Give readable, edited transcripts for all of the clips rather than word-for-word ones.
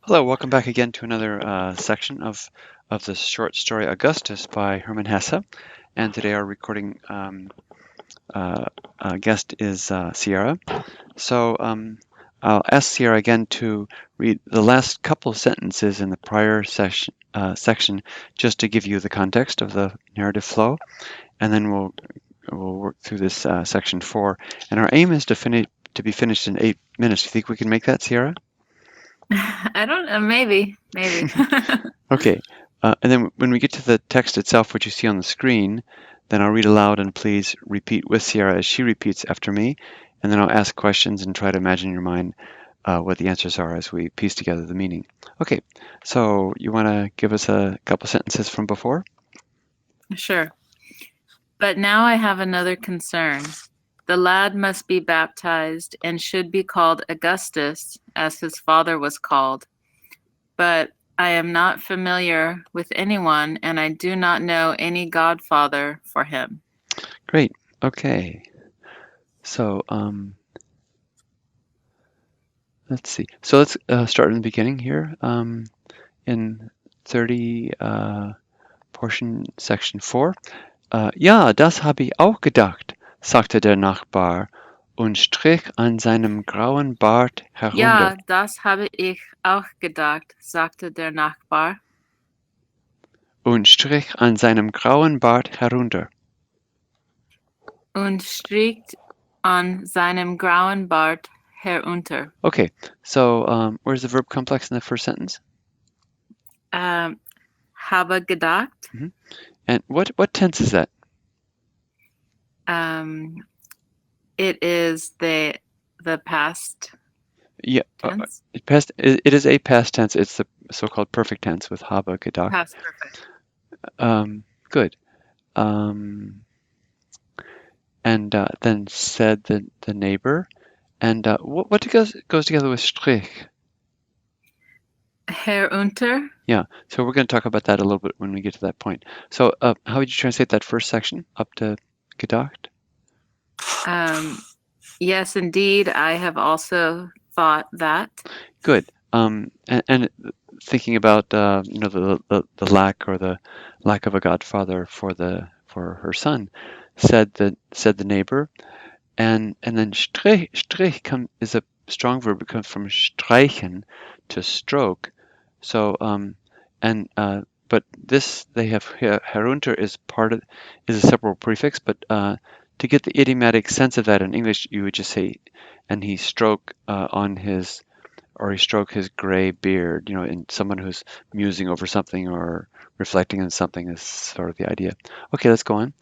Hello, welcome back again to another section of the short story Augustus by Hermann Hesse. And today our recording guest is Sierra. So I'll ask Sierra again to read the last couple of sentences in the prior section just to give you the context of the narrative flow, and then we'll work through this section 4. And our aim is to be finished in 8 minutes. Do you think we can make that, Sierra? I don't know, maybe. Okay, and then when we get to the text itself, which you see on the screen, then I'll read aloud and please repeat with Sierra as she repeats after me, and then I'll ask questions and try to imagine in your mind what the answers are as we piece together the meaning. Okay, so you want to give us a couple sentences from before? Sure. But now I have another concern. The lad must be baptized and should be called Augustus, as his father was called. But I am not familiar with anyone, and I do not know any godfather for him. Great. Okay. So let's see. So let's start in the beginning here. In 30 Portion Section 4. Ja, das habe ich auch gedacht, sagte der Nachbar und strich an seinem grauen Bart herunter. Ja, das habe ich auch gedacht, sagte der Nachbar. Und strich an seinem grauen Bart herunter. Und strich an seinem grauen Bart herunter. Okay, so where's the verb complex in the first sentence? Habe gedacht. Mm-hmm. And what tense is that? It is the past Yeah, tense. It is a past tense. It's the so-called perfect tense with habe gedacht. Past perfect. Good. And then said the neighbor. And what goes together with strich? Herunter. Yeah, so we're going to talk about that a little bit when we get to that point. So how would you translate that first section up to gedacht? Yes, indeed. I have also thought that. Good. And thinking about the lack or the lack of a godfather for her son, said the neighbor, and then strich is a strong verb. It comes from streichen, to stroke. So but this they have herunter is a separable prefix, but to get the idiomatic sense of that in English, you would just say, and he stroke he stroke his gray beard, in someone who's musing over something or reflecting on something is sort of the idea. Okay, let's go on.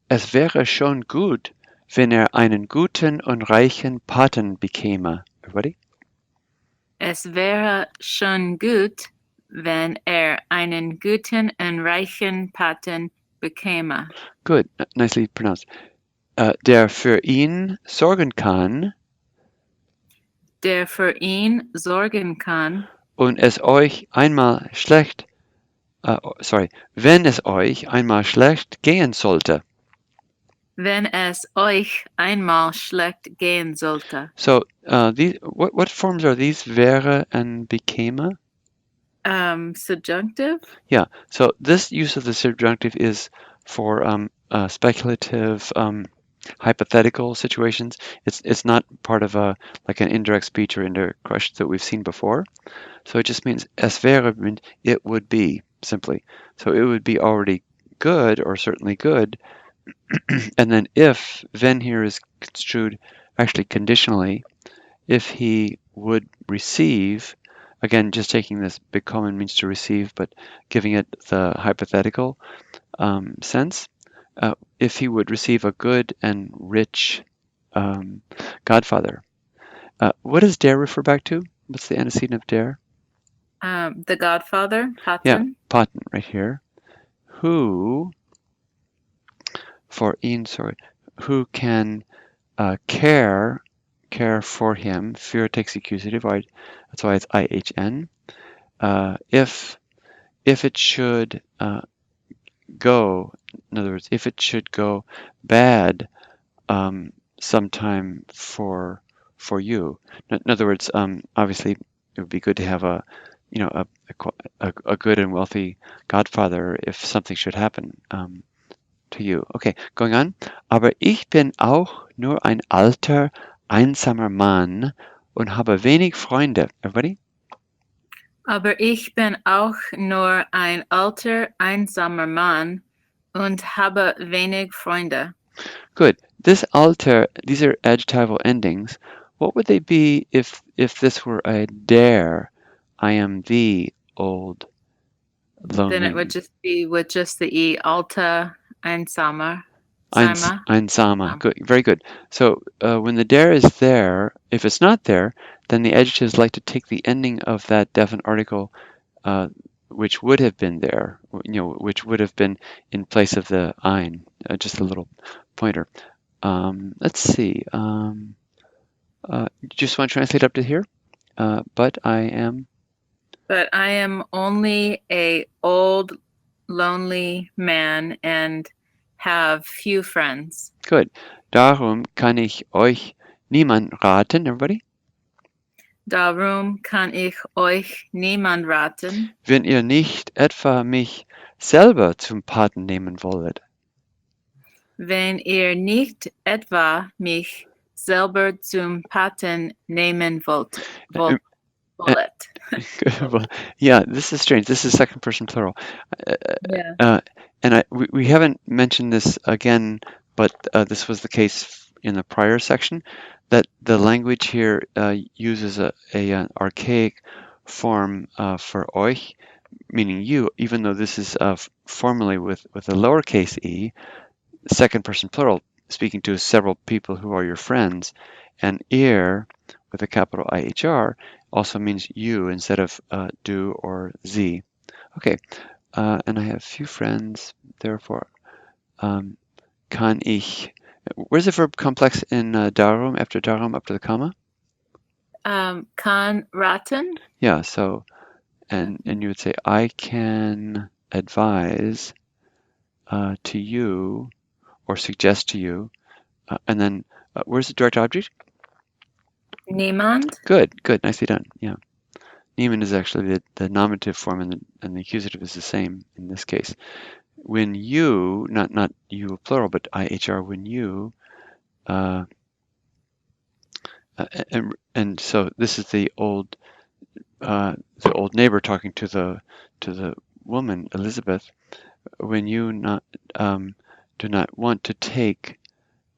Es wäre schon gut, wenn einen guten und reichen Paten bekäme. Everybody? Es wäre schon gut, wenn einen guten und reichen Paten bekäme. Good, nicely pronounced. Der für ihn sorgen kann. Der für ihn sorgen kann. Und es euch einmal schlecht, wenn es euch einmal schlecht gehen sollte. Wenn es euch einmal schlecht gehen sollte. So, what forms are these? Wäre and bekäme? Subjunctive? Yeah, so this use of the subjunctive is for speculative, hypothetical situations. It's not part of like an indirect speech or indirect question that we've seen before. So it just means es wäre means it would be, simply. So it would be already good or certainly good. And then wenn here is construed actually conditionally, if he would receive, again, just taking this bekommen means to receive, but giving it the hypothetical sense, if he would receive a good and rich godfather. What does der refer back to? What's the antecedent of der? The godfather, Paten. Yeah, Paten, right here. Who, for ihn, who can care for him. Für takes accusative. That's why it's IHN. If it should go, in other words, if it should go bad sometime for you. In other words, obviously it would be good to have a good and wealthy godfather if something should happen to you. Okay, going on. Aber ich bin auch nur ein alter, einsamer Mann und habe wenig Freunde. Everybody? Aber ich bin auch nur ein alter, einsamer Mann und habe wenig Freunde. Good. This alter, these are adjectival endings. What would they be if this were a der? I am the old, Then it lonely would just be with just the E, alta, einsamer. einsama. Good, very good. So when the der is there, if it's not there, then the adjectives like to take the ending of that definite article, which would have been there, which would have been in place of the ein. Just a little pointer. Let's see. Just want to translate up to here. But I am. But I am only a old, lonely man and have few friends. Good. Darum kann ich euch niemand raten. Everybody? Darum kann ich euch niemand raten, Wenn ihr nicht etwa mich selber zum Paten nehmen wollet. wenn ihr nicht etwa mich selber zum Paten nehmen wollt. Well, yeah, this is strange. This is second person plural. Yeah. And we haven't mentioned this again, but this was the case in the prior section, that the language here uses an archaic form for euch, meaning you, even though this is formally with a lowercase e, second person plural, speaking to several people who are your friends, and ihr with a capital IHR also means you instead of du or sie. Okay, and I have few friends, therefore kann ich. Where's the verb complex in darum, after darum, up to the comma? Kann raten? Yeah, so, and you would say, I can advise to you or suggest to you, and then where's the direct object? Niemand? Good, nicely done. Yeah, niemand is actually the nominative form, and the accusative is the same in this case. When you, not you plural, but IHR, when you, and so this is the old neighbor talking to the woman Elizabeth. When you do not want to take,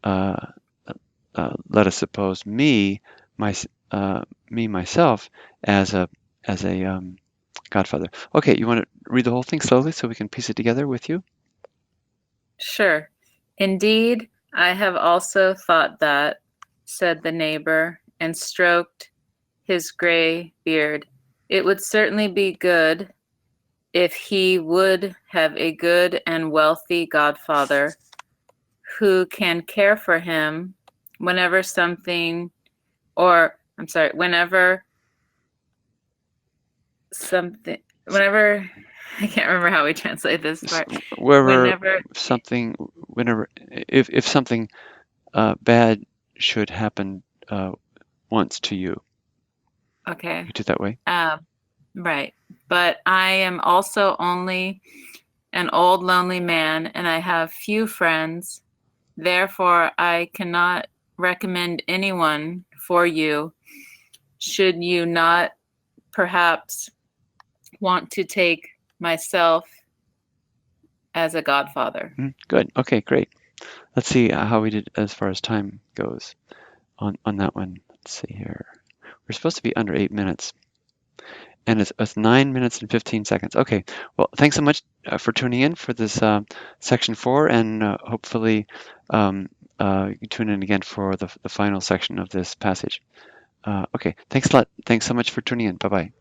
let us suppose me myself as a godfather. Okay, you want to read the whole thing slowly so we can piece it together with you? Sure. Indeed, I have also thought that, said the neighbor, and stroked his gray beard. It would certainly be good if he would have a good and wealthy godfather who can care for him whenever I can't remember how we translate this part. Whenever if something bad should happen once to you. Okay. You do it that way. Right. But I am also only an old lonely man and I have few friends. Therefore, I cannot recommend anyone for you should you not perhaps want to take myself as a godfather. Good. Okay, great. Let's see how we did as far as time goes on that one. Let's see here. We're supposed to be under 8 minutes. And it's 9 minutes and 15 seconds. Okay, well, thanks so much for tuning in for this section 4, and hopefully you can tune in again for the final section of this passage. Okay, thanks a lot. Thanks so much for tuning in. Bye-bye.